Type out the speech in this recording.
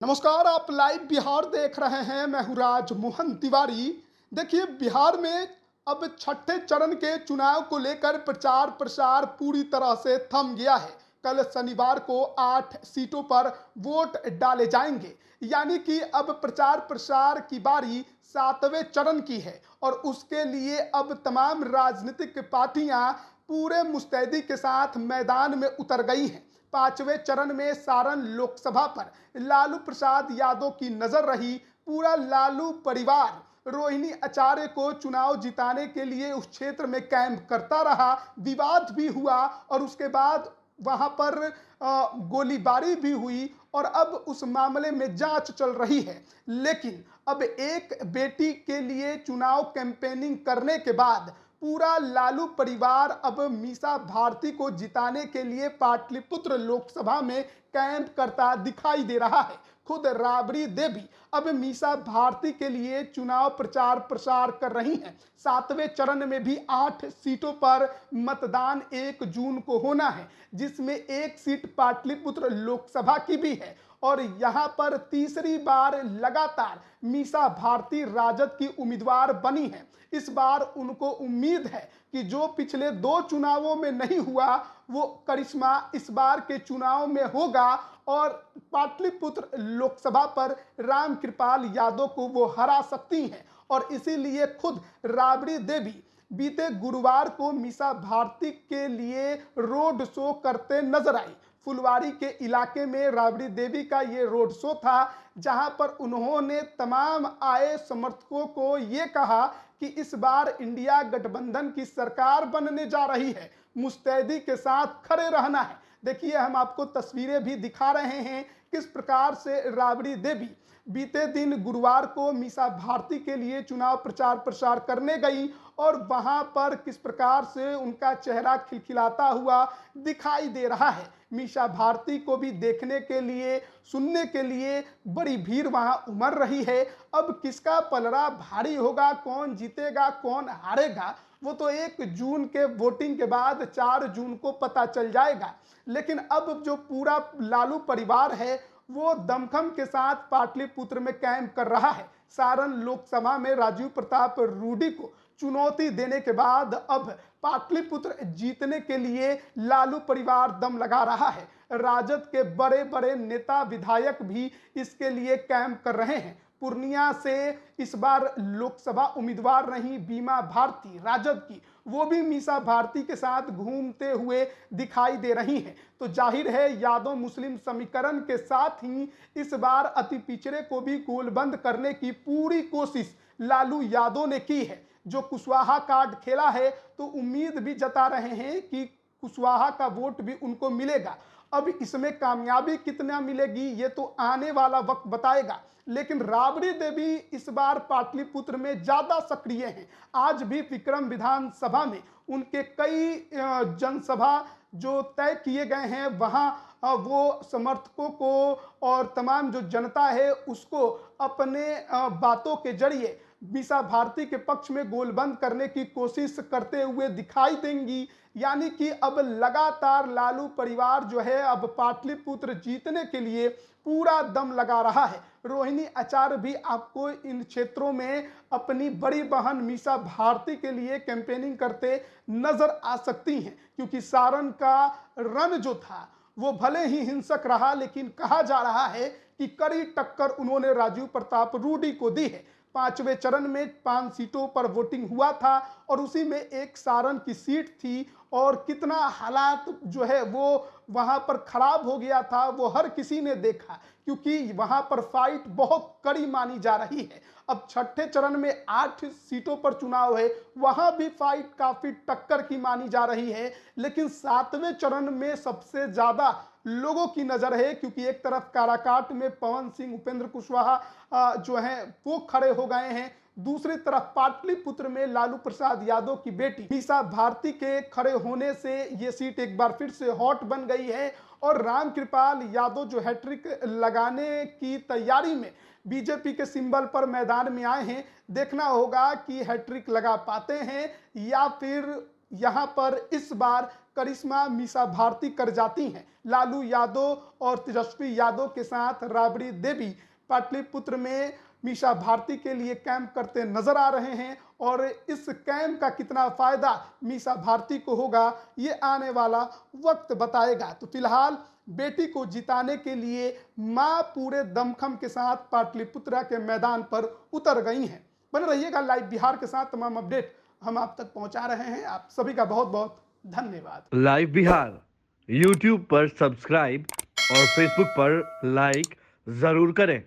नमस्कार, आप लाइव बिहार देख रहे हैं। मैं हूं राज मोहन तिवारी। देखिए, बिहार में अब छठे चरण के चुनाव को लेकर प्रचार प्रसार पूरी तरह से थम गया है। कल शनिवार को 8 सीटों पर वोट डाले जाएंगे, यानी कि अब प्रचार प्रसार की बारी 7वें चरण की है और उसके लिए अब तमाम राजनीतिक पार्टियां पूरे मुस्तैदी के साथ मैदान में उतर गई हैं। 5वें चरण में सारण लोकसभा पर लालू प्रसाद यादव की नजर रही। पूरा लालू परिवार रोहिणी आचार्य को चुनाव जिताने के लिए उस क्षेत्र में कैंप करता रहा। विवाद भी हुआ और उसके बाद वहां पर गोलीबारी भी हुई और अब उस मामले में जांच चल रही है। लेकिन अब एक बेटी के लिए चुनाव कैंपेनिंग करने के बाद पूरा लालू परिवार अब मीसा भारती को जिताने के लिए पाटलिपुत्र लोकसभा में कैंप करता दिखाई दे रहा है। खुद राबड़ी देवी अब मीसा भारती के लिए चुनाव प्रचार प्रसार कर रही हैं। 7वें चरण में भी 8 सीटों पर मतदान 1 जून को होना है, जिसमें एक सीट पाटलिपुत्र लोकसभा की भी है और यहां पर तीसरी बार लगातार मीसा भारती राजद की उम्मीदवार बनी है। इस बार उनको उम्मीद है कि जो पिछले 2 चुनावों में नहीं हुआ, वो करिश्मा इस बार के चुनाव में होगा और पाटलिपुत्र लोकसभा पर रामकृपाल यादव को वो हरा सकती हैं। और इसीलिए खुद राबड़ी देवी बीते गुरुवार को मीसा भारती के लिए रोड शो करते नजर आई। फुलवारी के इलाके में राबड़ी देवी का ये रोड शो था, जहां पर उन्होंने तमाम आए समर्थकों को ये कहा कि इस बार इंडिया गठबंधन की सरकार बनने जा रही है, मुस्तैदी के साथ खड़े रहना है। देखिए, हम आपको तस्वीरें भी दिखा रहे हैं किस प्रकार से राबड़ी देवी बीते दिन गुरुवार को मीसा भारती के लिए चुनाव प्रचार प्रसार करने गई और वहां पर किस प्रकार से उनका चेहरा खिलखिलाता हुआ दिखाई दे रहा है। मीसा भारती को भी देखने के लिए, सुनने के लिए बड़ी भीड़ वहां उमड़ रही है। अब किसका पलड़ा भारी होगा, कौन जीतेगा कौन हारेगा, वो तो 1 जून के वोटिंग के बाद 4 जून को पता चल जाएगा। लेकिन अब जो पूरा लालू परिवार है वो दमखम के साथ पाटलिपुत्र में कैंप कर रहा है। सारण लोकसभा में राजीव प्रताप रूडी को चुनौती देने के बाद अब पाटलिपुत्र जीतने के लिए लालू परिवार दम लगा रहा है। राजद के बड़े बड़े नेता विधायक भी इसके लिए कैंप कर रहे हैं। पूर्णिया से इस बार लोकसभा उम्मीदवार रही बीमा भारती राजद की, वो भी मीसा भारती के साथ घूमते हुए दिखाई दे रही हैं। तो जाहिर है यादव मुस्लिम समीकरण के साथ ही इस बार अति पिछड़े को भी गोलबंद करने की पूरी कोशिश लालू यादव ने की है। जो कुशवाहा कार्ड खेला है, तो उम्मीद भी जता रहे हैं कि कुशवाहा का वोट भी उनको मिलेगा। अब इसमें कामयाबी कितना मिलेगी ये तो आने वाला वक्त बताएगा। लेकिन राबड़ी देवी इस बार पाटलिपुत्र में ज्यादा सक्रिय हैं। आज भी विक्रम विधानसभा में उनके कई जनसभा जो तय किए गए हैं, वहां वो समर्थकों को और तमाम जो जनता है उसको अपने बातों के जरिए मीसा भारती के पक्ष में गोलबंद करने की कोशिश करते हुए दिखाई देंगी। यानी कि अब लगातार लालू परिवार जो है अब पाटलिपुत्र जीतने के लिए पूरा दम लगा रहा है। रोहिणी आचार्य भी आपको इन क्षेत्रों में अपनी बड़ी बहन मीसा भारती के लिए कैंपेनिंग करते नजर आ सकती हैं, क्योंकि सारण का रण जो था वो भले ही हिंसक रहा, लेकिन कहा जा रहा है कि कड़ी टक्कर उन्होंने राजीव प्रताप रूडी को दी है। 5वें चरण में 5 सीटों पर वोटिंग हुआ था और उसी में एक सारण की सीट थी और कितना हालात जो है वो वहां पर खराब हो गया था वो हर किसी ने देखा, क्योंकि वहां पर फाइट बहुत कड़ी मानी जा रही है। अब छठे चरण में 8 सीटों पर चुनाव है, वहां भी फाइट काफी टक्कर की मानी जा रही है। लेकिन 7वें चरण में सबसे ज्यादा लोगों की नजर है, क्योंकि एक तरफ काराकाट में पवन सिंह, उपेंद्र कुशवाहा जो हैं वो खड़े हो गए हैं। दूसरी तरफ पाटलिपुत्र में लालू प्रसाद यादव की बेटी मीसा भारती के खड़े होने से ये सीट एक बार फिर से हॉट बन गई है और रामकृपाल यादव जो हैट्रिक लगाने की तैयारी में बीजेपी के सिंबल पर मैदान में आए हैं। देखना होगा कि हैट्रिक लगा पाते हैं या फिर यहाँ पर इस बार करिश्मा मीसा भारती कर जाती हैं। लालू यादव और तेजस्वी यादव के साथ राबड़ी देवी पाटलिपुत्र में मीसा भारती के लिए कैंप करते नजर आ रहे हैं और इस कैंप का कितना फायदा मीसा भारती को होगा ये आने वाला वक्त बताएगा। तो फिलहाल बेटी को जिताने के लिए मां पूरे दमखम के साथ पाटलिपुत्रा के मैदान पर उतर गई हैं। बने रहिएगा लाइव बिहार के साथ, तमाम अपडेट हम आप तक पहुंचा रहे हैं। आप सभी का बहुत बहुत धन्यवाद। लाइव बिहार यूट्यूब पर सब्सक्राइब और फेसबुक पर लाइक जरूर करें।